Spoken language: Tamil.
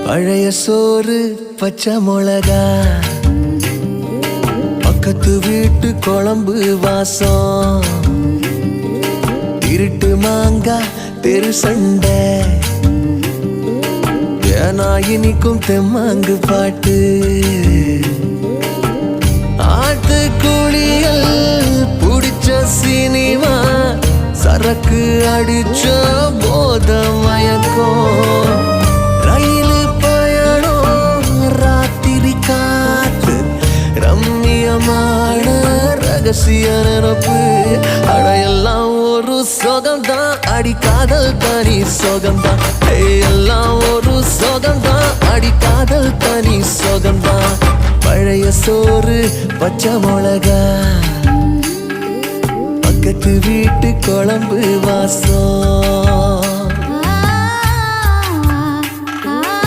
பழைய சோறு பச்சை மிளகா, பக்கத்து வீட்டு குழம்பு வாசம், இருட்டு மாங்கா தெரு சண்டை, ஏனா இனிக்கும் தெம்மாங்கு பாட்டு, ஆட்டு குளியல் புடிச்ச சினிமா, சரக்கு அடிச்ச போத மயக்கம், ரயிலு பயணம் ராத்திரி காத்து, ரம்மியமான ரகசிய நினப்பு, அடையெல்லாம் ஒரு சொகம்தான், அடி காதல் தனி சொகம்தான், எல்லாம் ஒரு சொகம்தான், அடி காதல் தனி சொகம்தான். பழைய சோறு பச்சை மிளகா, பக்கத்து வீட்டு குழம்பு வாசம்.